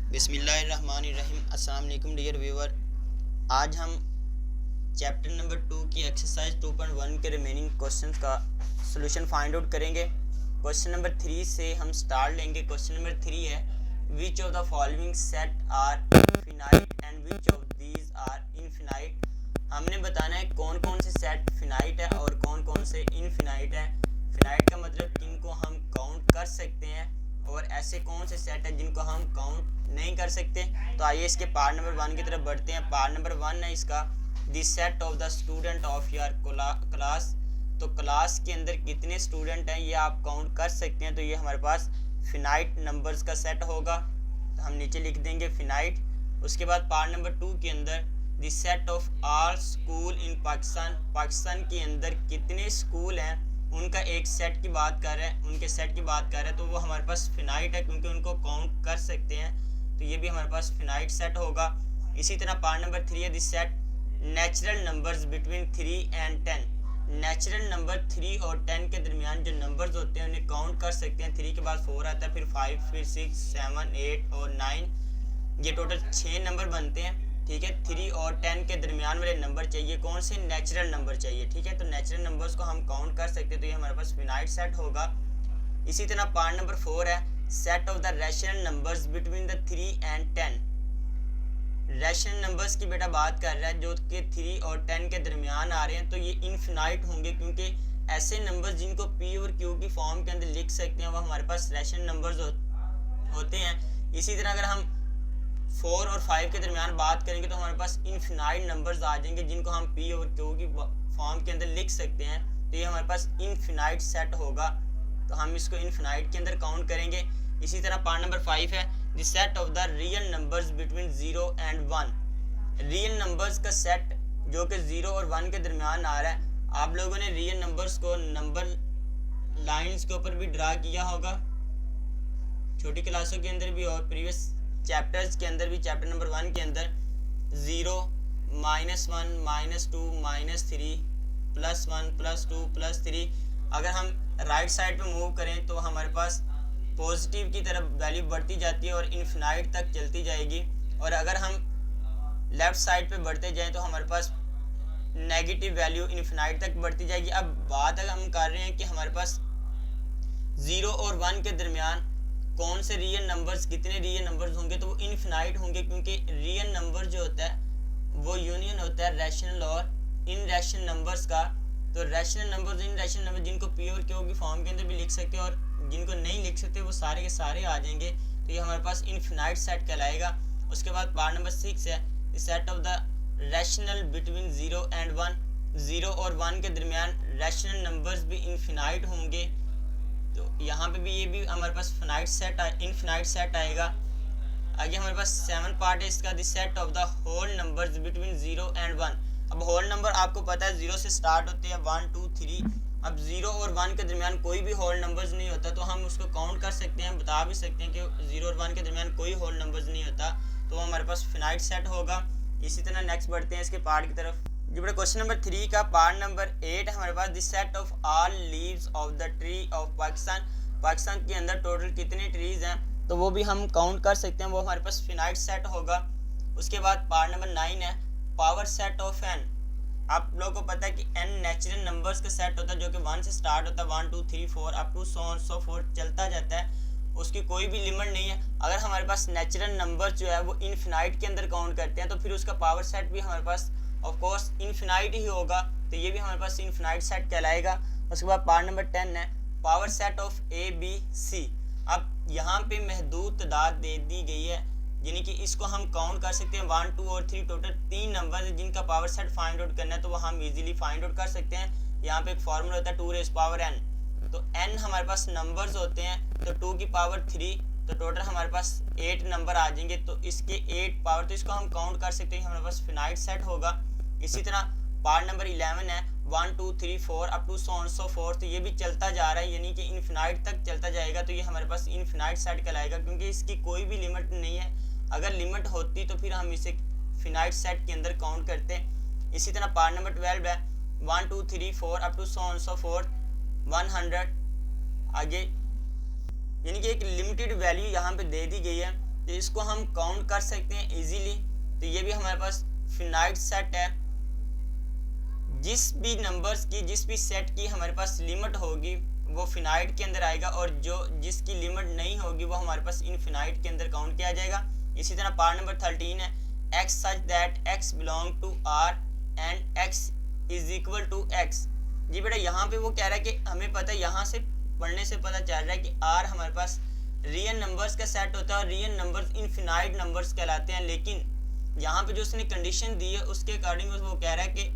बिस्मिल्लाहिर्रहमानिर्रहीम। अस्सलाम वालेकुम डियर व्यूअर। आज हम चैप्टर नंबर 2 की एक्सरसाइज 2.1 के रिमेनिंग क्वेश्चंस का सॉल्यूशन फाइंड आउट करेंगे। क्वेश्चन नंबर 3 से हम स्टार्ट लेंगे। क्वेश्चन नंबर 3 है, which of the following set are finite and which of these are infinite. हमने बताना है कौन कौन से सेट फिनाइट है और कौन कौन से इनफिनाइट है। फिनाइट का मतलब किनको हम काउंट कर सकते हैं और ऐसे कौन से सेट है जिनको हम काउंट नहीं कर सकते। तो आइए इसके पार्ट नंबर 1 की तरफ बढ़ते हैं। पार्ट नंबर 1 है इसका, the set of the student of your class. तो क्लास के अंदर कितने स्टूडेंट हैं ये आप काउंट कर सकते हैं। तो ये हमारे पास फिनाइट नंबर्स का सेट होगा, तो हम नीचे लिख देंगे फिनाइट। उसके बाद पार्ट नंबर 2 के अंदर, the set of all school इन पाकिस्तान। पाकिस्तान के अंदर कितने स्कूल हैं उनका एक सेट की बात कर रहे हैं, उनके सेट की बात कर रहे हैं। तो वो हमारे पास फिनाइट है क्योंकि उनको काउंट कर सकते हैं, तो ये भी हमारे पास फिनाइट सेट होगा। इसी तरह पार्ट नंबर 3 है, this set natural numbers between 3 and 10। Natural number 3 और 10 के दरमियान जो नंबर्स होते हैं उन्हें काउंट कर सकते हैं। 3 के बाद 4 आता है, फिर 5, फिर 6, 7, 8 और 9, ये टोटल 6 नंबर बनते हैं। ठीक है, 3 और 10 के दरमियान वाले नंबर चाहिए, कौन से नेचुरल नंबर चाहिए। ठीक है, तो नेचुरल नंबर्स को हम काउंट कर सकते हैं, तो ये हमारे पास फिनाइट सेट होगा। इसी तरह पार्ट नंबर 4 है, set of the rational numbers between the 3 and 10। Rational numbers की बेटा बात कर रहा है जो कि 3 और 10 के दरमियान आ रहे हैं, तो ये इनफिनाइट होंगे क्योंकि ऐसे नंबर्स जिनको पी और क्यू की फॉर्म के अंदर लिख सकते हैं वो हमारे पास रैशनल नंबर्स होते हैं। इसी तरह अगर हम 4 और 5 के दरमियान बात करेंगे तो हमारे पास इनफिनाइट नंबर्स आ जाएंगे जिनको हम पी और क्यू की फॉर्म के अंदर लिख सकते हैं, तो ये हमारे पास इनफिनाइट सेट होगा, तो हम इसको इनफिनाइट के अंदर काउंट करेंगे। इसी तरह पार्ट नंबर 5 है, the set of the real numbers between 0 and 1। Real numbers का सेट जो कि 0 और 1 के दरमियान आ रहा है। आप लोगों ने रियल नंबर्स को नंबर लाइंस के ऊपर भी ड्रा किया होगा, छोटी क्लासों के अंदर भी और प्रीवियस चैप्टर्स के अंदर भी। चैप्टर नंबर 1 के अंदर 0, -1, -2, -3, +1, +2, +3। अगर हम राइट साइड पे मूव करें तो हमारे पास पॉजिटिव की तरफ वैल्यू बढ़ती जाती है और इनफिनाइट तक चलती जाएगी, और अगर हम लेफ़्ट साइड पे बढ़ते जाएं तो हमारे पास नेगेटिव वैल्यू इनफिनाइट तक बढ़ती जाएगी। अब बात अगर हम कर रहे हैं कि हमारे पास 0 और 1 के दरमियान कौन से रियल नंबर्स, कितने रियल नंबर्स होंगे, तो वो इनफिनाइट होंगे क्योंकि रियल नंबर जो होता है वो यूनियन होता है रैशनल और इनरैशनल नंबर्स का। तो रैशनल नंबर्स, इनरैशनल नंबर जिनको पी और क्यू की फॉर्म के अंदर भी लिख सकते हैं और जिनको नहीं लिख सकते वो सारे के सारे आ जाएंगे, तो ये हमारे पास इनफिनाइट सेट कहलाएगा। उसके बाद पार्ट नंबर 6 है, set of the rational between 0 and 1। 0 और 1 के दरमियान रैशनल नंबर्स भी इनफिनाइट होंगे, तो यहाँ पे भी ये भी हमारे पास फिनाइट सेट इनफिनाइट सेट आएगा। आगे हमारे पास 7 पार्ट है इसका, the set of the whole numbers between 0 and 1। अब होल नंबर आपको पता है 0 से स्टार्ट होते हैं, 1, 2, 3। अब 0 और 1 के दरमियान कोई भी होल नंबर्स नहीं होता, तो हम उसको काउंट कर सकते हैं, बता भी सकते हैं कि 0 और 1 के दरमियान कोई होल नंबर्स नहीं होता, तो हमारे पास फिनाइट सेट होगा। इसी तरह नेक्स्ट बढ़ते हैं इसके पार्ट की तरफ। जी बेटा, क्वेश्चन नंबर 3 का पार्ट नंबर 8 हमारे पास, the set of all leaves of the tree of Pakistan. Pakistan के अंदर टोटल कितने ट्रीज हैं तो वो भी हम काउंट कर सकते हैं, वो हमारे पास फिनाइट सेट होगा। उसके बाद पार्ट नंबर 9 है, पावर सेट ऑफ एन। आप लोगों को पता है कि एन नेचुरल नंबर्स का सेट होता है जो कि 1 से स्टार्ट होता है, 1, 2, 3, 4 up to so on so forth चलता जाता है, उसकी कोई भी लिमिट नहीं है। अगर हमारे पास नेचुरल नंबर जो है वो इनफिनाइट के अंदर काउंट करते हैं तो फिर उसका पावर सेट भी हमारे पास ऑफ कोर्स इनफिनाइट ही होगा, तो ये भी हमारे पास इनफिनाइट सेट कहलाएगा। उसके बाद पार्ट नंबर 10 है, power set of A B C. अब यहाँ पे महदूद तादाद दे दी गई है, यानी कि इसको हम काउंट कर सकते हैं 1, 2 और 3, टोटल 3 नंबर है जिनका पावर सेट फाइंड आउट करना है, तो वो हम इजीली फाइंड आउट कर सकते हैं। यहाँ पे एक फॉर्मूला होता है 2 रेज़ पावर n, तो n हमारे पास नंबर्स होते हैं, तो 2 की पावर 3, तो टोटल हमारे पास 8 नंबर आ जाएंगे, तो इसके 8 पावर, तो इसको हम काउंट कर सकते हैं, हमारे पास फिनाइट सेट होगा। इसी तरह पार्ट नंबर 11 है, 1, 2, 3, 4 up to so on so forth, तो ये भी चलता जा रहा है यानी कि इनफिनाइट तक चलता जाएगा, तो ये हमारे पास इनफिनाइट सेट कहलाएगा क्योंकि इसकी कोई भी लिमिट नहीं है। अगर लिमिट होती तो फिर हम इसे फिनाइट सेट के अंदर काउंट करते। इसी तरह पार्ट नंबर 12 है, 1, 2, 3, 4 up to so on so forth 100। आगे यानी कि एक लिमिटेड वैल्यू यहाँ पे दे दी गई है, तो इसको हम काउंट कर सकते हैं इजीली। तो ये भी हमारे पास फिनाइट सेट है। जिस भी नंबर्स की, जिस भी सेट की हमारे पास लिमिट होगी वो फिनाइट के अंदर आएगा, और जो जिसकी लिमिट नहीं होगी वो हमारे पास इनफिनाइट के अंदर काउंट किया जाएगा। इसी तरह पार्ट नंबर 13 है, x such that x belong to r and x is equal to x। जी बेटा यहाँ पे वो कह रहा है कि हमें पता है, यहाँ से पढ़ने से पता चल रहा है कि r हमारे पास रियल नंबर्स का सेट होता है और रियल नंबर्स इनफिनाइट नंबर्स कहलाते हैं। लेकिन यहाँ पे जो उसने कंडीशन दी है उसके अकॉर्डिंग वो कह रहा है कि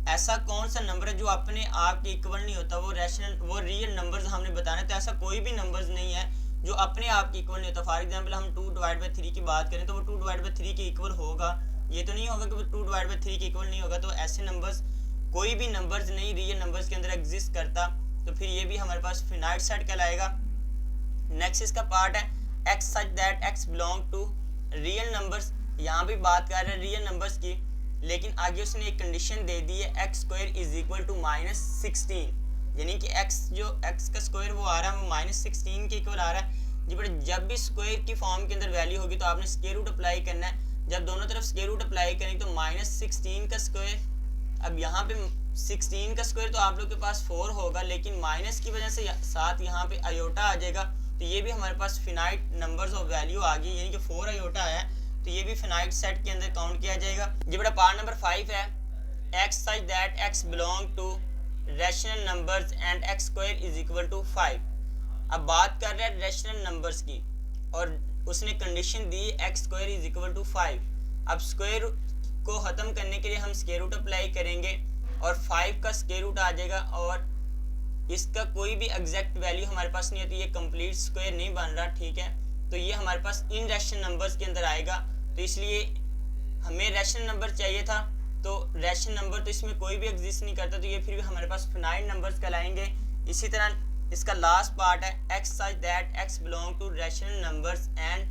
ऐसा कौन सा नंबर है जो अपने आप के इक्वल नहीं होता, वो रैशनल, वो रियल नंबर्स हमने बताना है। तो ऐसा कोई भी नंबर्स नहीं है जो अपने आप के इक्वल नहीं होता। फॉर एग्जांपल हम 2/3 की बात करें तो वो 2/3 के इक्वल होगा, ये तो नहीं होगा कि वो 2/3 के इक्वल नहीं होगा। तो ऐसे नंबर्स, कोई भी नंबर्स नहीं रियल नंबर्स के अंदर एग्जिस्ट करता, तो फिर ये भी हमारे पास फिनाइट सेट कहलाएगा। नेक्स्ट इसका पार्ट है x such that x belong to real numbers. यहाँ भी बात कर रहे हैं रियल नंबर्स की, लेकिन आगे उसने एक कंडीशन दे दी है x square is equal to -16, यानी कि एक्स जो एक्स का स्क्वायर वो आ रहा है वो -16 के इक्वल आ रहा है। जी बट जब भी स्क्वायर की फॉर्म के अंदर वैल्यू होगी तो आपने स्क्वायर रूट अप्लाई करना है। जब दोनों तरफ स्क्वायर रूट अप्लाई करेंगे तो -16 का स्क्वायर, अब यहाँ पे 16 का स्क्वायर तो आप लोग के पास 4 होगा, लेकिन माइनस की वजह से साथ यहाँ पे आयोटा आ जाएगा, तो ये भी हमारे पास फिनाइट नंबर्स ऑफ वैल्यू आ गई, यानी कि 4 आयोटा है, तो ये भी फिनाइट सेट के अंदर काउंट किया जाएगा। जी बेटा पार्ट नंबर 5 है x such that x belong to rational numbers and x square is equal to 5। अब बात कर रहे हैं रैशनल नंबर्स की और उसने कंडीशन दी x square is equal to 5। अब स्क्वायर को ख़त्म करने के लिए हम स्क्वायर रूट अप्लाई करेंगे और 5 का स्क्वायर रूट आ जाएगा, और इसका कोई भी एग्जैक्ट वैल्यू हमारे पास नहीं होती, ये कंप्लीट स्क्वायर नहीं बन रहा, ठीक है। तो ये हमारे पास इन रैशनल नंबर्स के अंदर आएगा, तो इसलिए हमें रैशनल नंबर चाहिए था, तो रैशनल नंबर तो इसमें कोई भी एग्जिस्ट नहीं करता, तो ये फिर भी हमारे पास फिनाइट नंबर्स कहलाएंगे। इसी तरह इसका लास्ट पार्ट है x such that x belong to rational numbers and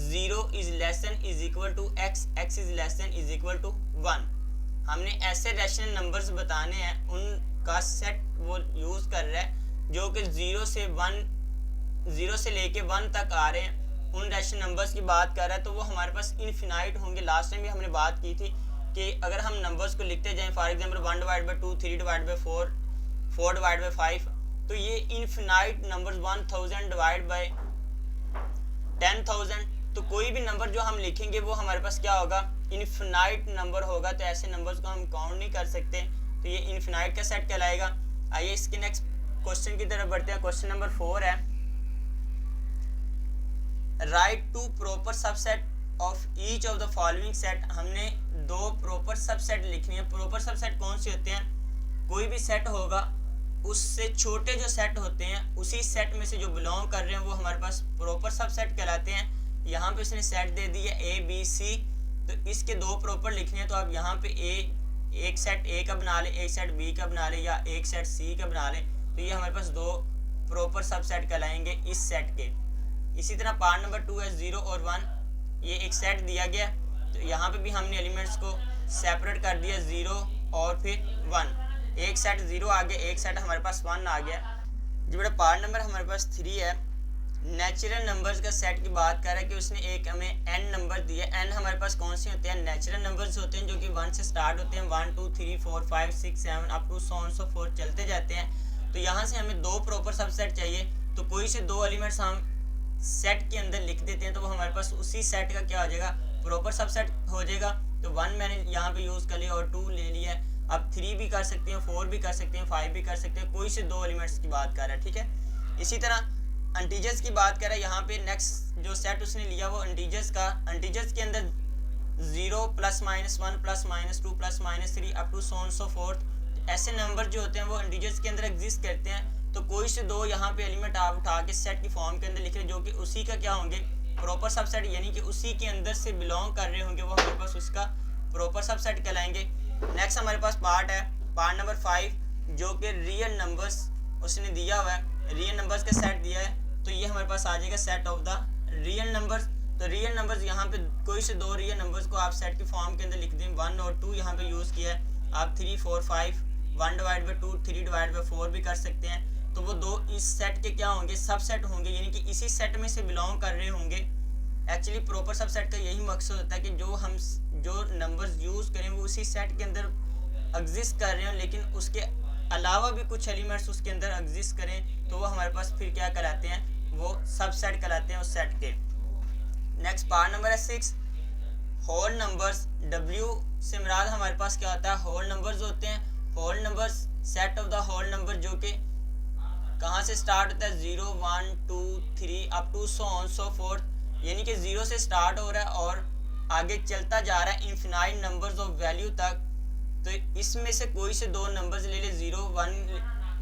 0 is less than is equal to x, x is less than is equal to 1। हमने ऐसे रैशनल नंबर्स बताने हैं, उनका सेट वो यूज़ कर रहा है जो कि 0 से लेके 1 तक आ रहे हैं, उन रैशनल नंबर्स की बात कर रहा है, तो वो हमारे पास इनफिनाइट होंगे। लास्ट टाइम भी हमने बात की थी कि अगर हम नंबर्स को लिखते जाएं, फॉर एग्जांपल 1/2, 3/4, 4/5, तो ये इनफिनाइट नंबर्स 1000/10,000, तो कोई भी नंबर जो हम लिखेंगे वो हमारे पास क्या होगा, इनफिनाइट नंबर होगा। तो ऐसे नंबर्स को हम काउंट नहीं कर सकते, तो ये इनफिनाइट का सेट कहलाएगा। आइए इसके नेक्स्ट क्वेश्चन की तरफ बढ़ते हैं। क्वेश्चन नंबर 4 है write to proper subset of each of the following set. हमने 2 प्रॉपर सबसेट लिखनी है। प्रॉपर सबसेट कौन से होते हैं, कोई भी सेट होगा उससे छोटे जो सेट होते हैं उसी सेट में से जो बिलोंग कर रहे हैं वो हमारे पास प्रॉपर सबसेट कहलाते हैं। यहाँ पे इसने सेट दे दी है A B C, तो इसके 2 प्रॉपर लिखने हैं, तो आप यहाँ पे एक सेट A का बना लें, एक सेट B का बना लें, या एक सेट C का बना लें, तो ये हमारे पास 2 प्रॉपर सबसेट कहलाएंगे इस सेट के। इसी तरह पार्ट नंबर 2 है 0 और 1, ये एक सेट दिया गया, तो यहाँ पे भी हमने एलिमेंट्स को सेपरेट कर दिया, 0 और फिर 1, एक सेट 0 आ गया, एक सेट हमारे पास 1 आ गया। जो बड़ा पार्ट नंबर हमारे पास 3 है नेचुरल नंबर्स का सेट की बात कर रहा है कि उसने एक हमें n नंबर दिया। n हमारे पास कौन से होते हैं, नेचुरल नंबर्स होते हैं जो कि 1 से स्टार्ट होते हैं, 1 2 3 4 5 6 7 up to so on so forth चलते जाते हैं। तो यहाँ से हमें 2 प्रॉपर सबसेट चाहिए, तो कोई से 2 एलिमेंट्स हम सेट के अंदर लिख देते हैं, तो वो हमारे पास उसी सेट का क्या हो जाएगा, प्रॉपर सबसेट हो जाएगा। तो 1 मैंने यहाँ पे यूज़ कर लिया और 2 ले लिया है। अब 3 भी कर सकते हैं, 4 भी कर सकते हैं, 5 भी कर सकते हैं, कोई से 2 एलिमेंट्स की बात कर रहा है, ठीक है। इसी तरह इंटीजर्स की बात कर रहा है, यहाँ पे नेक्स्ट जो सेट उसने लिया वो इंटीजर्स का, इंटीजर्स के अंदर 0 +-1 +-2 +-3 up to so on so forth, ऐसे नंबर जो होते हैं वो इंटीजर्स के अंदर एग्जिस्ट करते हैं। तो कोई से 2 यहाँ पे एलिमेंट आप उठा के सेट की फॉर्म के अंदर लिख रहे जो कि उसी का क्या होंगे, प्रॉपर सबसेट, यानी कि उसी के अंदर से बिलोंग कर रहे होंगे, वो हमारे पास उसका प्रॉपर सबसेट कहलाएंगे। नेक्स्ट हमारे पास पार्ट है पार्ट नंबर 5 जो कि रियल नंबर्स उसने दिया हुआ है, रियल नंबर्स का सेट दिया है, तो ये हमारे पास आ जाएगा set of the real numbers. तो रियल नंबर्स यहाँ पे कोई से 2 रियल नंबर्स को आप सेट की फॉर्म के अंदर लिख दें, 1 और 2 यहाँ पे यूज़ किया है। आप 3 4 5 1/2 3/4 भी कर सकते हैं। तो वो 2 इस सेट के क्या होंगे, सबसेट होंगे, यानी कि इसी सेट में से बिलोंग कर रहे होंगे। एक्चुअली प्रॉपर सबसेट का यही मकसद होता है कि जो नंबर्स यूज़ करें वो उसी सेट के अंदर एग्जिस्ट कर रहे हो, लेकिन उसके अलावा भी कुछ एलिमेंट्स उसके अंदर एग्जिस्ट करें तो वो हमारे पास फिर क्या कहलाते हैं, वो सबसेट कहलाते हैं उस सेट के। नेक्स्ट पार्ट नंबर है 6, होल नंबर्स। W से मुराद हमारे पास क्या होता है, होल नंबर्स होते हैं। Whole numbers set of the whole number जो कि कहाँ से स्टार्ट होता है, 0 1 2 3 up to so on so forth, यानी कि 0 से स्टार्ट हो रहा है और आगे चलता जा रहा है इनफिनाइट नंबर्स ऑफ वैल्यू तक। तो इसमें से कोई से दो नंबर्स ले ले, 0 1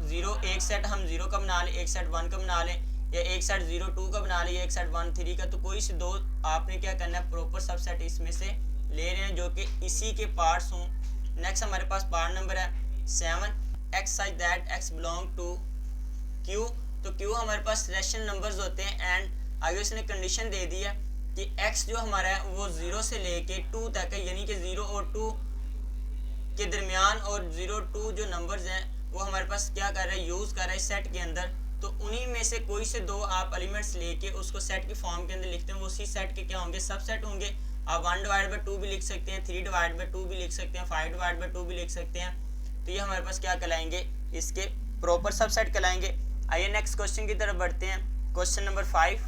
0, एक सेट हम 0 का बना लें, एक सेट 1 का बना लें, या एक सेट 0 2 का बना लें, या एक सेट 1 3 का। तो कोई से दो आपने क्या करना है, प्रॉपर सबसेट इसमें से ले रहे हैं जो कि इसी के पार्ट्स हों। नेक्स्ट हमारे पास पार्ट नंबर है 7, x such that x belong to Q. तो क्यू हमारे पास रैशनल नंबर्स होते हैं एंड आगे उसने कंडीशन दे दी है कि x जो हमारा है वो 0 से लेके 2 तक है, यानी कि 0 और 2 के दरमियान, और 0 2 जो नंबर्स हैं वो हमारे पास क्या कर रहा है, यूज़ कर रहा है सेट के अंदर। तो उन्हीं में से कोई से दो आप एलिमेंट्स लेके उसको सेट की फॉर्म के अंदर लिखते हैं, वो उसी सेट के क्या होंगे, सबसेट होंगे। आप 1/2 भी लिख सकते हैं, 3/2 भी लिख सकते हैं, 5/2 भी लिख सकते हैं। तो ये हमारे पास क्या कहलाएंगे, इसके प्रॉपर सबसेट कहलाएंगे। आइए नेक्स्ट क्वेश्चन की तरफ बढ़ते हैं। Question number 5।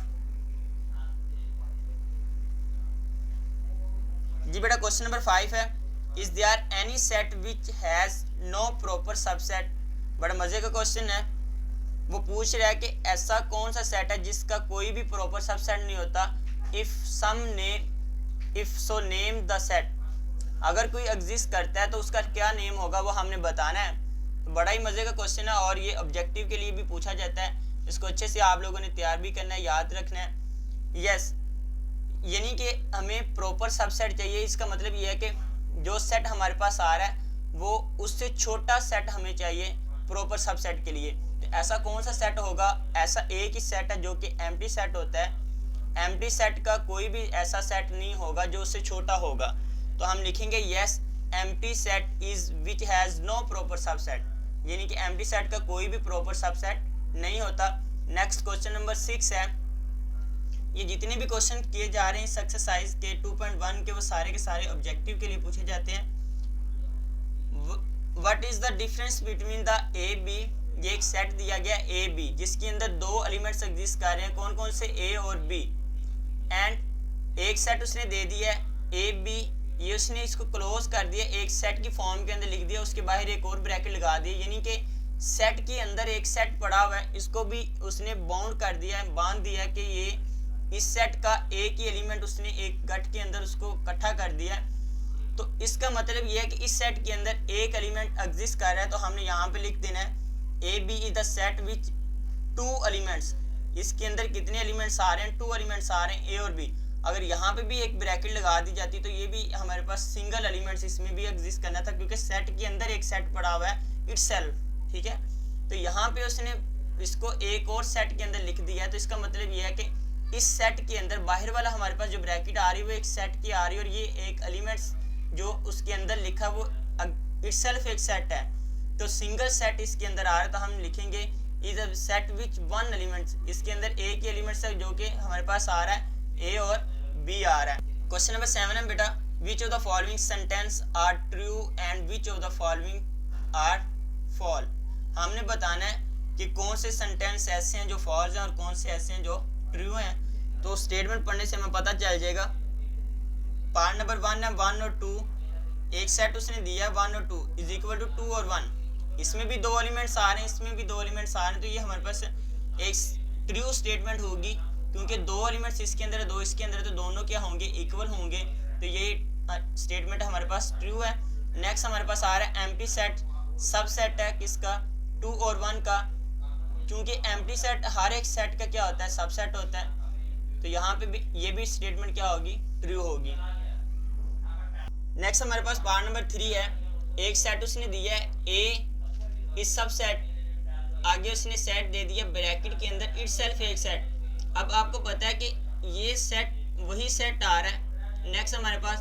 जी बेटा क्वेश्चन नंबर 5 है, is there any set which has no proper subset. बड़ा मजे का क्वेश्चन है। वो पूछ रहा है कि ऐसा कौन सा सेट है जिसका कोई भी प्रॉपर सबसेट नहीं होता। If so name the set. अगर कोई एग्जिस्ट करता है तो उसका क्या नेम होगा वो हमने बताना है। तो बड़ा ही मजे का क्वेश्चन है और ये ऑब्जेक्टिव के लिए भी पूछा जाता है। इसको अच्छे से आप लोगों ने तैयार भी करना है, याद रखना है। यस, यानी कि हमें प्रॉपर सबसेट चाहिए। इसका मतलब ये है कि जो सेट हमारे पास आ रहा है वो उससे छोटा सेट हमें चाहिए प्रॉपर सबसेट के लिए। तो ऐसा कौन सा सेट होगा, ऐसा एक ही सेट है जो कि एम्प्टी सेट होता है। एम्प्टी सेट का कोई भी ऐसा सेट नहीं होगा जो उससे छोटा होगा। तो हम लिखेंगे yes, empty set is which has no proper subset, यानी कि एम्प्टी सेट का कोई भी प्रॉपर सबसेट नहीं होता। नेक्स्ट क्वेश्चन नंबर 6 है। ये जितने भी क्वेश्चन किए जा रहे हैं इस एक्सरसाइज के 2.1 के, वो सारे के सारे ऑब्जेक्टिव के लिए पूछे जाते हैं। What is the difference between the A B. ये एक सेट दिया गया ए बी जिसके अंदर दो एलिमेंट्स एग्जिस्ट कर रहे हैं, कौन कौन से, ए और बी। एंड एक सेट उसने दे दिया है ए बी, ये उसने इसको क्लोज कर दिया, एक सेट की फॉर्म के अंदर लिख दिया, उसके बाहर एक और ब्रैकेट लगा दिया, यानी कि सेट के अंदर एक सेट पड़ा हुआ है, इसको भी उसने बाउंड कर दिया है, बांध दिया है कि ये इस सेट का एक ही एलिमेंट उसने एक गट के अंदर उसको इकट्ठा कर दिया है। तो इसका मतलब ये है कि इस सेट के अंदर एक एलिमेंट एग्जिस्ट कर रहा है। तो हमने यहाँ पे लिख देना है A B is the set which 2 elements. इसके अंदर कितने एलिमेंट्स आ रहे हैं, 2 एलिमेंट्स आ रहे हैं, ए और बी। अगर यहाँ पे भी एक ब्रैकेट लगा दी जाती तो ये भी हमारे पास सिंगल एलिमेंट्स इसमें भी एग्जिस्ट करना था, क्योंकि सेट के अंदर एक सेट पड़ा हुआ है इटसेल्फ, ठीक है। तो यहाँ पे उसने इसको एक और सेट के अंदर लिख दिया है। तो इसका मतलब ये है कि इस सेट के अंदर बाहर वाला हमारे पास जो ब्रैकेट आ रही है वो एक सेट की आ रही है, और ये एक एलिमेंट्स जो उसके अंदर लिखा वो इटसेल्फ एक सेट है। तो सिंगल सेट इसके अंदर आ रहा है, तो हम लिखेंगे is a set which 1 elements. इसके अंदर एक ही एलिमेंट्स है जो कि हमारे पास आ रहा है, ए और बी आ रहा है। क्वेश्चन नंबर 7 है बेटा, which of the following sentence are true and which of the following are false. हमने बताना है कि कौन से सेंटेंस ऐसे हैं जो फॉल्स हैं और कौन से ऐसे हैं जो ट्रू हैं। तो स्टेटमेंट पढ़ने से हमें पता चल जाएगा। पार्ट नंबर 1 है 1 और 2, एक सेट उसने दिया 1 और 2 इज इक्वल टू 2 और 1। इसमें भी 2 एलिमेंट्स आ रहे हैं, इसमें भी 2 एलिमेंट्स आ रहे हैं। तो ये हमारे पास एक ट्रू स्टेटमेंट होगी, क्योंकि 2 एलिमेंट्स इसके अंदर है, 2 इसके अंदर है, तो दोनों क्या होंगे, इक्वल होंगे। तो ये स्टेटमेंट हमारे पास ट्रू है। नेक्स्ट हमारे पास आ रहा है एम्प्टी सेट, सब सेट है किसका, 2 और 1 का, क्योंकि एम्प्टी सेट हर एक सेट का क्या होता है, सबसेट होता है। तो यहाँ पे भी ये भी स्टेटमेंट क्या होगी, ट्रू होगी। नेक्स्ट हमारे पास पार्ट नंबर 3 है। एक सेट उसने दिया है ए इस सब सेट, आगे उसने सेट दे दिया ब्रैकेट के अंदर इटसेल्फ एक सेट। अब आपको पता है कि ये सेट वही सेट आ रहा है नेक्स्ट हमारे पास,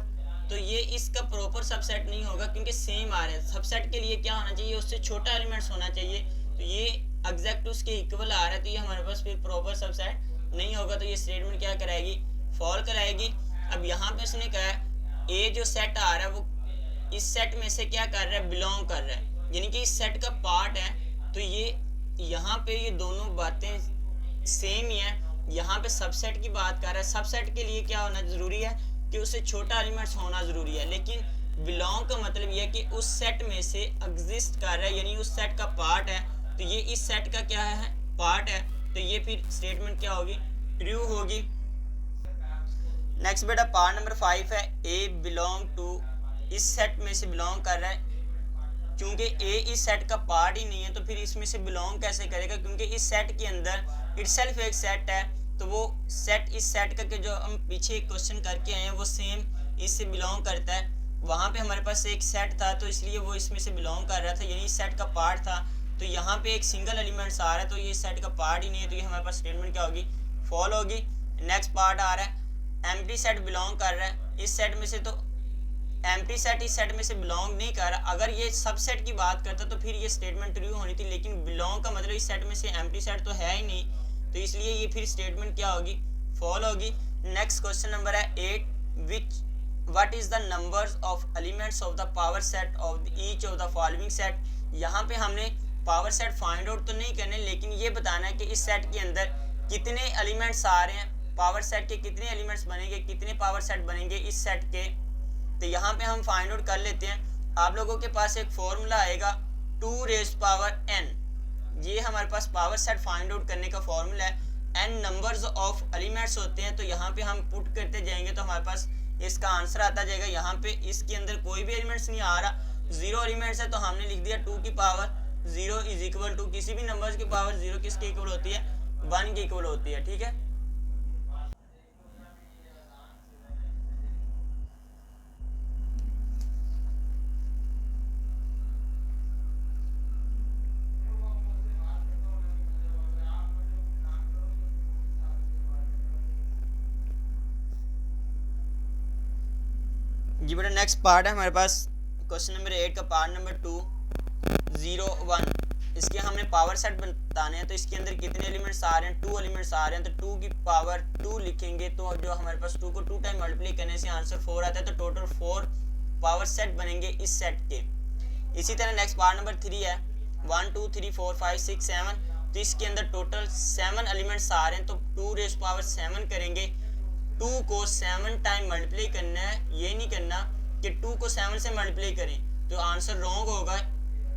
तो ये इसका प्रॉपर सबसेट नहीं होगा क्योंकि सेम आ रहा है। सबसेट के लिए क्या होना चाहिए, उससे छोटा एलिमेंट्स होना चाहिए। तो ये एग्जैक्ट उसके इक्वल आ रहा है, तो ये हमारे पास फिर प्रॉपर सबसेट नहीं होगा। तो ये स्टेटमेंट क्या कराएगी, फॉल कराएगी। अब यहाँ पे उसने कहा है ए जो सेट आ रहा है वो इस सेट में से क्या कर रहा है, बिलोंग कर रहा है, यानी कि इस सेट का पार्ट है। तो ये यहाँ पे ये दोनों बातें सेम ही है। यहाँ पे सबसेट की बात कर रहा है, सबसेट के लिए क्या होना जरूरी है कि उससे छोटा एलिमेंट्स होना जरूरी है, लेकिन बिलोंग का मतलब यह है कि उस सेट में से एग्जिस्ट कर रहा है, यानी उस सेट का पार्ट है। तो ये इस सेट का क्या है, पार्ट है। तो ये फिर स्टेटमेंट क्या होगी, ट्रू होगी। नेक्स्ट बेटा पार्ट नंबर 5 है ए बिलोंग टू, इस सेट में से बिलोंग कर रहा है। क्योंकि ए इस सेट का पार्ट ही नहीं है तो फिर इसमें से बिलोंग कैसे करेगा, क्योंकि इस सेट के अंदर इटसेल्फ एक सेट है। तो वो सेट इस सेट का के जो हम पीछे क्वेश्चन करके आए हैं वो सेम इससे बिलोंग करता है। वहाँ पे हमारे पास एक सेट था तो इसलिए वो इसमें से बिलोंग कर रहा था, यानी इस सेट का पार्ट था। तो यहाँ पे एक सिंगल एलिमेंट्स आ रहा है तो ये सेट का पार्ट ही नहीं है, तो ये हमारे पास स्टेटमेंट क्या होगी, फॉल होगी। नेक्स्ट पार्ट आ रहा है एम्प्टी सेट बिलोंग कर रहा है इस सेट में से, तो एम्प्टी सेट इस सेट में से बिलोंग नहीं कर रहा। अगर ये सबसेट की बात करता तो फिर ये स्टेटमेंट ट्रू होनी थी, लेकिन बिलोंग का मतलब इस सेट में से एम्प्टी सेट तो है ही नहीं, तो इसलिए ये फिर स्टेटमेंट क्या होगी, फॉल होगी। नेक्स्ट क्वेश्चन नंबर है 8, विच what is the numbers of elements of the power set of each of the following set. यहाँ पे हमने पावर सेट फाइंड आउट तो नहीं करने, लेकिन ये बताना है कि इस सेट के अंदर कितने एलिमेंट्स आ रहे हैं, पावर सेट के कितने एलिमेंट्स बनेंगे, कितने पावर सेट बनेंगे इस सेट के। तो यहाँ पे हम फाइंड आउट कर लेते हैं। आप लोगों के पास एक फॉर्मूला आएगा 2 रेज़ पावर n, ये हमारे पास पावर सेट फाइंड आउट करने का फॉर्मूला है। n नंबर्स ऑफ एलिमेंट्स होते हैं, तो यहाँ पे हम पुट करते जाएंगे तो हमारे पास इसका आंसर आता जाएगा। यहाँ पे इसके अंदर कोई भी एलिमेंट्स नहीं आ रहा, 0 एलिमेंट्स है, तो हमने लिख दिया 2 की पावर 0 इज इक्वल टू, किसी भी नंबर की पावर 0 किसके इक्वल होती है, 1 की इक्वल होती है। ठीक है, जी बेटा नेक्स्ट पार्ट है हमारे पास क्वेश्चन नंबर 8 का पार्ट नंबर 2 0 1। इसके हमने पावर सेट बताने हैं, तो इसके अंदर कितने एलिमेंट्स आ रहे हैं, 2 एलिमेंट्स आ रहे हैं, तो 2 की पावर 2 लिखेंगे, तो जो हमारे पास 2 को 2 टाइम मल्टीप्लाई करने से आंसर 4 आता है, तो टोटल 4 पावर सेट बनेंगे इस सेट के। इसी तरह नेक्स्ट पार्ट नंबर 3 है 1 2 3 4 5 6 7, तो इसके अंदर टोटल 7 एलिमेंट्स आ रहे हैं, तो 2 रेज़ पावर 7 करेंगे। 2 को 7 टाइम मल्टीप्लाई करना है, ये नहीं करना कि 2 को 7 से मल्टीप्लाई करें तो आंसर रॉन्ग होगा।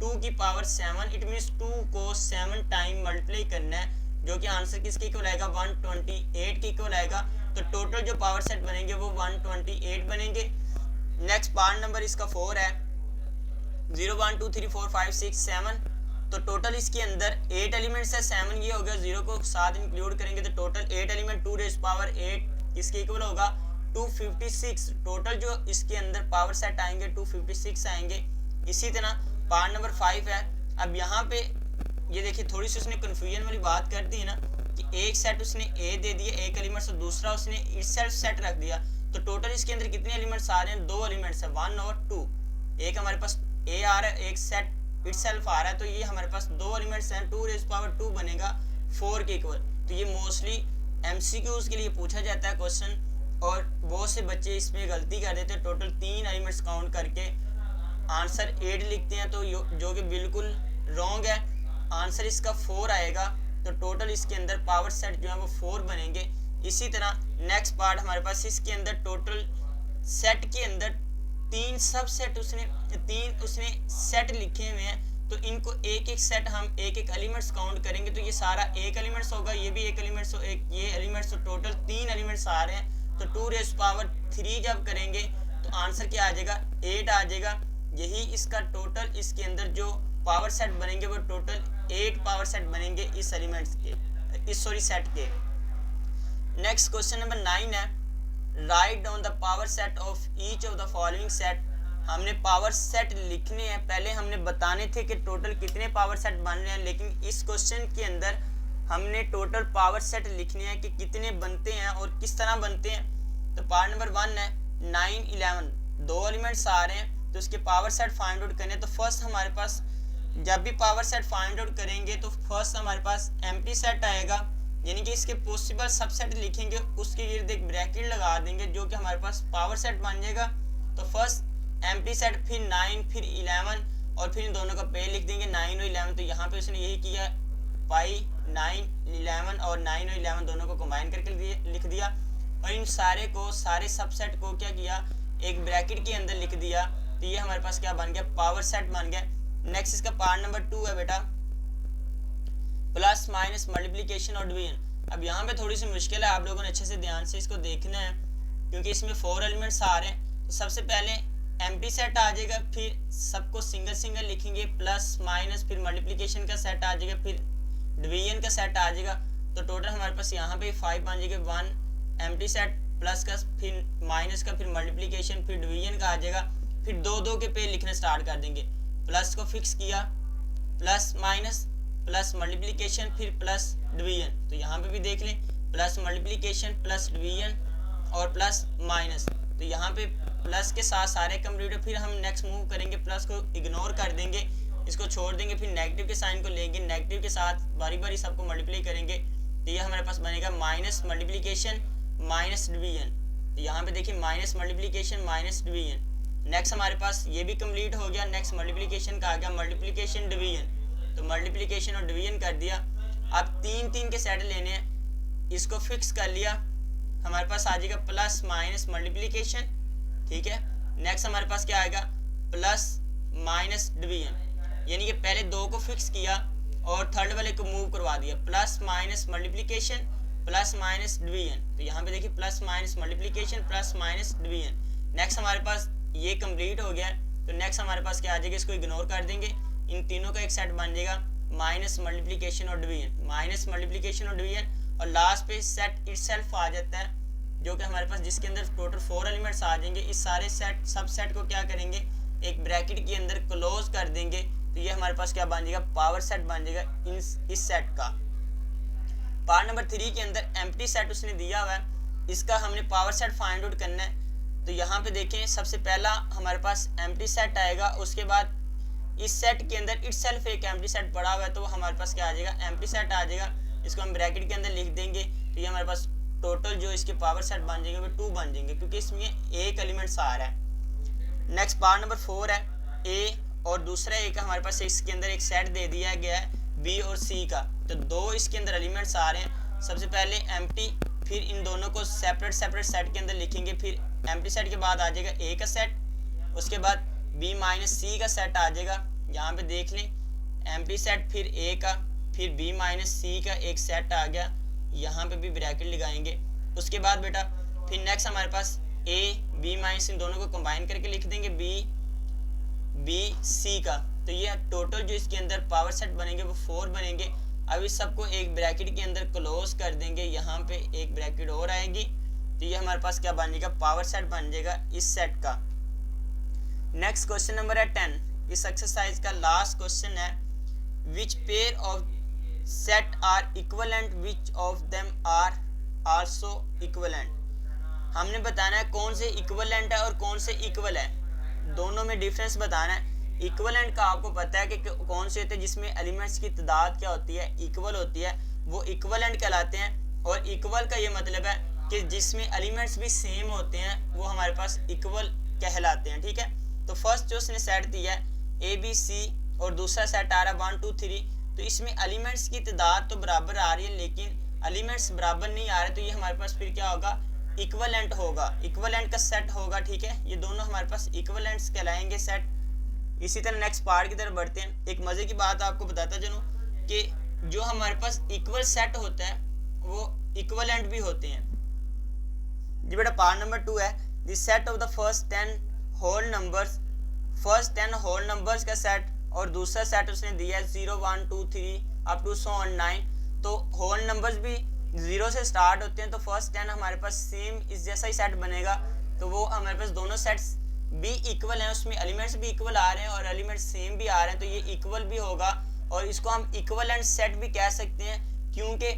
2 की पावर 7 इट मीन्स 2 को 7 टाइम मल्टीप्लाई करना है, जो कि आंसर किसके इक्वल आएगा, 128 के इक्वल आएगा। तो टोटल जो पावर सेट बनेंगे वो 128 बनेंगे। नेक्स्ट पार्ट नंबर इसका 4 है 0 1 2 3 4 5 6 7, तो टोटल इसके अंदर 8 एलिमेंट्स है, 7 ये हो गया, 0 को साथ इंक्लूड करेंगे तो टोटल 8 एलिमेंट 2 रेज़ पावर 8 इसके इक्वल होगा 256। टोटल जो इसके अंदर पावर सेट आएंगे 256 आएंगे। इसी तरह पार्ट नंबर 5 है। अब यहाँ पे ये देखिए थोड़ी सी उसने कन्फ्यूजन वाली बात कर दी है ना, कि एक सेट उसने ए दे दिया एक एलिमेंट्स, और दूसरा उसने इटसेल्फ सेट रख दिया। तो टोटल इसके अंदर कितने एलिमेंट्स आ रहे हैं, 2 एलिमेंट्स है 1 और 2। एक हमारे पास ए आ रहा है, एक सेट इटसेल्फ आ रहा है, तो ये हमारे पास 2 एलिमेंट्स हैं, 2 रेज़ पावर 2 बनेगा 4 के इक्वल। तो ये मोस्टली MCQs के लिए पूछा जाता है क्वेश्चन, और बहुत से बच्चे इसमें गलती कर देते हैं, टोटल 3 एलिमेंट्स काउंट करके आंसर 8 लिखते हैं, तो जो कि बिल्कुल रॉन्ग है। आंसर इसका 4 आएगा, तो टोटल इसके अंदर पावर सेट जो है वो 4 बनेंगे। इसी तरह नेक्स्ट पार्ट हमारे पास इसके अंदर टोटल सेट के अंदर 3 सब सेट उसने सेट लिखे हुए हैं, तो इनको एक एक सेट हम एक एक एलिमेंट्स काउंट करेंगे, तो ये सारा एक एलिमेंट्स होगा, ये भी एक एलिमेंट्स, एक ये एलिमेंट्स, तो टोटल 3 एलिमेंट्स आ रहे हैं। तो 2 रेज़ पावर 3 जब करेंगे तो आंसर क्या आ जाएगा, 8 आ जाएगा। यही इसका टोटल इसके अंदर जो पावर सेट बनेंगे वो टोटल 8 पावर सेट बनेंगे इस एलिमेंट्स के, इस सेट के। नेक्स्ट क्वेश्चन नंबर 9 है write down the power set of each of the following set. हमने पावर सेट लिखने हैं, पहले हमने बताने थे कि टोटल कितने पावर सेट बन रहे हैं, लेकिन इस क्वेश्चन के अंदर हमने टोटल पावर सेट लिखने हैं कि कितने बनते हैं और किस तरह बनते हैं। तो पार्ट नंबर 1 है 9 11, 2 एलिमेंट्स आ रहे हैं, तो उसके पावर सेट फाइंड आउट करने। तो फर्स्ट हमारे पास जब भी पावर सेट फाइंड आउट करेंगे तो फर्स्ट हमारे पास एम्प्टी सेट आएगा, यानी कि इसके पॉसिबल सबसेट लिखेंगे, उसके इर्द एक ब्रैकेट लगा देंगे जो कि हमारे पास पावर सेट बन जाएगा। तो फर्स्ट एम्प्टी सेट, फिर 9, फिर 11 और फिर इन दोनों का पेयर लिख देंगे 9 और 11। तो यहाँ पे उसने यही किया, पाई 9 11 और 9 और 11 दोनों को कंबाइन करके लिख दिया और इन सारे को, सारे सबसेट को क्या किया, एक ब्रैकेट के अंदर लिख दिया। तो ये हमारे पास क्या बन गया, पावर सेट बन गया। नेक्स्ट इसका पार्ट नंबर 2 है बेटा, प्लस माइनस मल्टीप्लिकेशन और डिवीजन। अब यहाँ पे थोड़ी सी मुश्किल है, आप लोगों ने अच्छे से ध्यान से इसको देखना है क्योंकि इसमें 4 एलिमेंट्स आ रहे हैं। तो सबसे पहले एम्प्टी सेट आ जाएगा, फिर सबको सिंगल सिंगल लिखेंगे, प्लस माइनस, फिर मल्टीप्लिकेशन का सेट आ जाएगा, फिर डिवीजन का सेट आ जाएगा। तो टोटल हमारे पास यहाँ पे 5 बन जाएगा, 1 एम्प्टी सेट, प्लस का, फिर माइनस का, फिर मल्टीप्लिकेशन, फिर डिवीजन का आ जाएगा। फिर दो दो के पेयर लिखना स्टार्ट कर देंगे, प्लस को फिक्स किया, प्लस माइनस, प्लस मल्टीप्लिकेशन, फिर प्लस डिवीजन। तो यहाँ पे भी देख लें, प्लस मल्टीप्लिकेशन, प्लस डिवीजन और प्लस माइनस। तो यहाँ पे प्लस के साथ सारे कंप्लीट है। फिर हम नेक्स्ट मूव करेंगे, प्लस को इग्नोर कर देंगे, इसको छोड़ देंगे, फिर नेगेटिव के साइन को लेंगे, नेगेटिव के साथ बारी बारी सबको मल्टीप्लाई करेंगे। तो ये हमारे पास बनेगा माइनस मल्टीप्लिकेशन माइनस डिवीजन। तो यहाँ पे देखिए minus multiplication minus division. Next हमारे पास ये भी कंप्लीट हो गया। नेक्स्ट मल्टीप्लिकेशन का आ गया मल्टीप्लिकेशन डिवीजन, तो मल्टीप्लिकेशन और डिवीजन कर दिया। अब 3 के सेट लेने हैं, इसको फिक्स कर लिया, हमारे पास आ जाएगा प्लस माइनस मल्टीप्लिकेशन, ठीक है। नेक्स्ट हमारे पास क्या आएगा, प्लस माइनस डिवीजन, यानी कि पहले 2 को फिक्स किया और थर्ड वाले को मूव करवा दिया, plus minus multiplication plus minus division. तो यहाँ पे देखिए plus minus multiplication plus minus division. Next हमारे पास ये कंप्लीट हो गया। तो नेक्स्ट हमारे पास क्या आ जाएगा, इसको इग्नोर कर देंगे, इन तीनों का एक सेट बन जाएगा माइनस मल्टीप्लिकेशन और डिवीजन, माइनस मल्टीप्लिकेशन और डिवीजन, और लास्ट पे सेट इटसेल्फ आ जाता है जो कि हमारे पास जिसके अंदर टोटल 4 एलिमेंट्स आ जाएंगे। इस सारे सेट सब सेट को क्या करेंगे, एक ब्रैकेट के अंदर क्लोज कर देंगे। तो ये हमारे पास क्या बन जाएगा, पावर सेट बन जाएगा इस सेट का। पार्ट नंबर 3 के अंदर एम्प्टी सेट उसने दिया हुआ है, इसका हमने पावर सेट फाइंड आउट करना है। तो यहाँ पे देखें, सबसे पहला हमारे पास एम्प्टी सेट आएगा, उसके बाद इस सेट के अंदर इटसेल्फ एक एम्प्टी सेट पड़ा हुआ है, तो हमारे पास क्या आ जाएगा, एम्प्टी सेट आ जाएगा। इसको हम ब्रैकेट के अंदर लिख देंगे। तो ये हमारे पास टोटल जो इसके पावर सेट बन जाएंगे वो 2 बन जाएंगे क्योंकि इसमें एक एलिमेंट्स आ रहा है। नेक्स्ट पार्ट नंबर 4 है, ए और दूसरा एक हमारे पास इसके अंदर एक सेट दे दिया गया है बी और सी का। तो 2 इसके अंदर एलिमेंट्स आ रहे हैं। सबसे पहले एम्प्टी, फिर इन दोनों को सेपरेट सेट के अंदर लिखेंगे, फिर एम्प्टी सेट के बाद आ जाएगा ए का सेट, उसके बाद बी माइनस सी का सेट आ जाएगा। यहाँ पे देख लें, एम्प्टी सेट, फिर ए का, फिर बी माइनस सी का एक सेट आ गया, यहाँ पे भी ब्रैकेट लगाएंगे। उसके बाद बेटा फिर नेक्स्ट हमारे पास ए बी माइनस, इन दोनों को कंबाइन करके लिख देंगे बी सी का। तो ये टोटल जो इसके अंदर पावर सेट बनेंगे वो 4 बनेंगे। अब इस सबको एक ब्रैकेट के अंदर क्लोज कर देंगे, यहाँ पे एक ब्रैकेट और आएगी। तो ये हमारे पास क्या बन जाएगा, पावर सेट बन जाएगा इस सेट का। नेक्स्ट क्वेश्चन नंबर है 10। इस एक्सरसाइज का लास्ट क्वेश्चन है, which pair of set are equivalent, which of them are also equivalent. हमने बताना है कौन से इक्वलेंट है और कौन से इक्वल है, दोनों में डिफरेंस बताना है। इक्वलेंट का आपको पता है कि कौन से होते हैं जिसमें एलिमेंट्स की तादाद क्या होती है, इक्वल होती है, वो इक्वलेंट कहलाते हैं। और इक्वल का ये मतलब है कि जिसमें एलिमेंट्स भी सेम होते हैं वो हमारे पास इक्वल कहलाते हैं, ठीक है। तो फर्स्ट जो उसने सेट दिया है ए बी सी और दूसरा सेट आ रहा है 1 2 3, तो इसमें एलिमेंट्स की तादाद तो बराबर आ रही है लेकिन एलिमेंट्स बराबर नहीं आ रहे। तो ये हमारे पास फिर क्या होगा, इक्वलेंट होगा, इक्वलेंट का सेट होगा, ठीक है। ये दोनों हमारे पास इक्वलेंट्स कहलाएंगे सेट। इसी तरह नेक्स्ट पार्ट की तरफ बढ़ते हैं। एक मज़े की बात आपको बताता चलूँ कि जो हमारे पास इक्वल सेट होता है वो इक्वलेंट भी होते हैं। जी बेटा पार्ट नंबर 2 है, the set of the first 10 whole numbers, first 10 whole numbers का सेट, और दूसरा सेट उसने दिया है 0 1 2 3 अप टू 9। तो होल नंबर्स भी 0 से स्टार्ट होते हैं, तो फर्स्ट 10 हमारे पास सेम इस जैसा ही सेट बनेगा। तो वो हमारे पास दोनों सेट्स भी इक्वल हैं, उसमें एलिमेंट्स भी इक्वल आ रहे हैं और एलिमेंट्स सेम भी आ रहे हैं, तो ये इक्वल भी होगा। और इसको हम इक्वलेंट सेट भी कह सकते हैं क्योंकि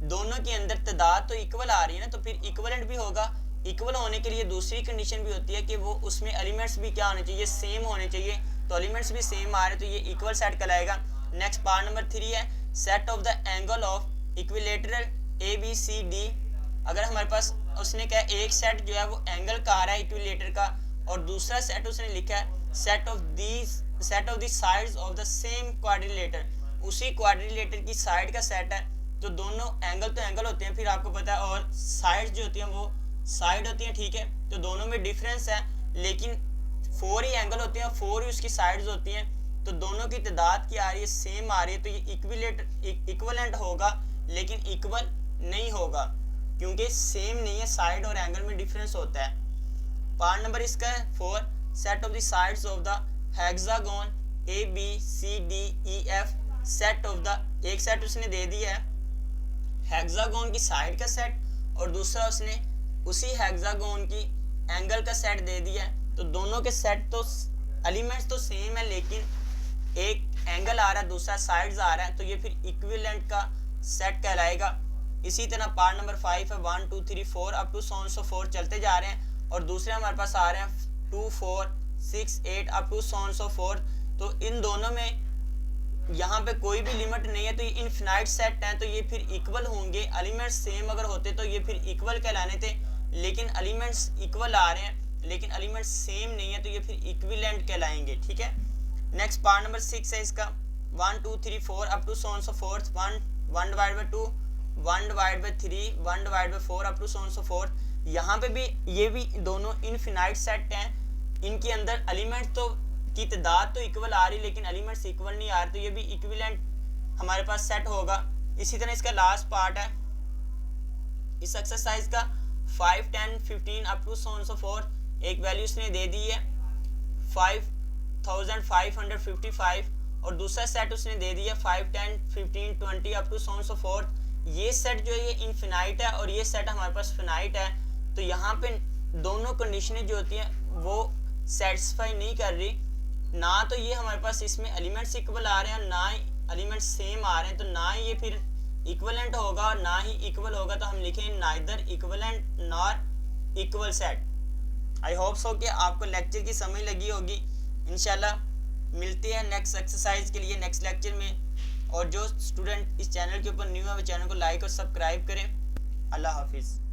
दोनों के अंदर तादाद तो इक्वल आ रही है ना, तो फिर इक्वलेंट भी होगा। इक्वल होने के लिए दूसरी कंडीशन भी होती है कि वो उसमें एलिमेंट्स भी क्या होने चाहिए, सेम होने चाहिए। तो एलिमेंट्स भी सेम आ रहे हैं, तो ये इक्वल सेट कहलाएगा। नेक्स्ट पार्ट नंबर 3 है, set of the angle of equilateral A B C D, अगर हमारे पास उसने कहा एक सेट जो है वो एंगल का आ रहा है इक्विलेटर का, और दूसरा सेट उसने लिखा है set of the sides of the same quadrilateral, उसी क्वाड्रिलेटर की साइड का सेट है। तो दोनों एंगल तो एंगल होते हैं, फिर आपको पता है, और साइड जो होती हैं वो साइड होती हैं, ठीक है। तो दोनों में डिफरेंस है, लेकिन 4 ही एंगल होते हैं, 4 ही उसकी साइड्स होती हैं। तो दोनों की तादाद क्या आ रही है, सेम आ रही है। तो ये इक्विवेलेंट होगा, लेकिन इक्वल नहीं होगा, क्योंकि सेम नहीं है, साइड और एंगल में डिफरेंस होता है। पार्ट नंबर इसका है 4, set of the sides of the hexagon A B C D E F, set of the, एक सेट उसने दे दिया है हेक्सागोन की साइड का सेट, और दूसरा उसने उसी हेक्सागोन की एंगल का सेट दे दिया है। तो दोनों के सेट तो एलिमेंट्स तो सेम है, लेकिन एक एंगल आ रहा है, दूसरा साइड्स आ रहा है, तो ये फिर इक्विवेलेंट का सेट कहलाएगा। इसी तरह पार्ट नंबर 5 है 1 2 3 4 अप टू 4 चलते जा रहे हैं, और दूसरे हमारे पास आ रहे हैं 2 4 6 8 अप टू 4। तो इन दोनों में यहाँ पे कोई भी लिमिट नहीं है, तो ये इनफिनाइट सेट है, तो ये फिर इक्वल होंगे। एलिमेंट्स सेम अगर होते तो ये फिर इक्वल कहलाने थे, लेकिन एलिमेंट्स इक्वल आ रहे हैं, लेकिन एलिमेंट्स सेम नहीं है, तो ये फिर इक्विवेलेंट कहलाएंगे, ठीक है। नेक्स्ट पार्ट नंबर 6 है इसका 1 2 3 4 up to 4 1 divide by 2 1 divide by 3 1 divide by 4 up to 4। यहाँ पे भी ये भी दोनों इनफिनाइट सेट हैं, इनके अंदर एलिमेंट्स तो की तादाद तो इक्वल आ रही, लेकिन एलिमेंट्स इक्वल नहीं आ रहे, तो ये भी इक्विवेलेंट हमारे पास सेट होगा। इसी तरह इसका लास्ट पार्ट है इस एक्सरसाइज का 5 10 15 अप टू 4, एक वैल्यू उसने दे दी है 5555, और दूसरा सेट उसने दे दिया 5 10 15 20 अप टू 4। ये सेट जो है ये इनफिनाइट है, और ये सेट हमारे पास फिनाइट है। तो यहाँ पे दोनों कंडीशनें जो होती हैं वो सेटिस्फाई नहीं कर रही, ना तो ये हमारे पास इसमें एलिमेंट्स इक्वल आ रहे हैं, ना ही एलिमेंट्स सेम आ रहे हैं, तो ना ही ये फिर इक्वलेंट होगा और ना ही इक्वल होगा। तो हम लिखें neither equivalent nor equal set. I hope so कि आपको लेक्चर की समझ लगी होगी। इंशाल्लाह मिलते हैं नेक्स्ट एक्सरसाइज के लिए नेक्स्ट लेक्चर में, और जो स्टूडेंट इस चैनल के ऊपर न्यू है वो चैनल को लाइक और सब्सक्राइब करें। अल्लाह हाफिज़।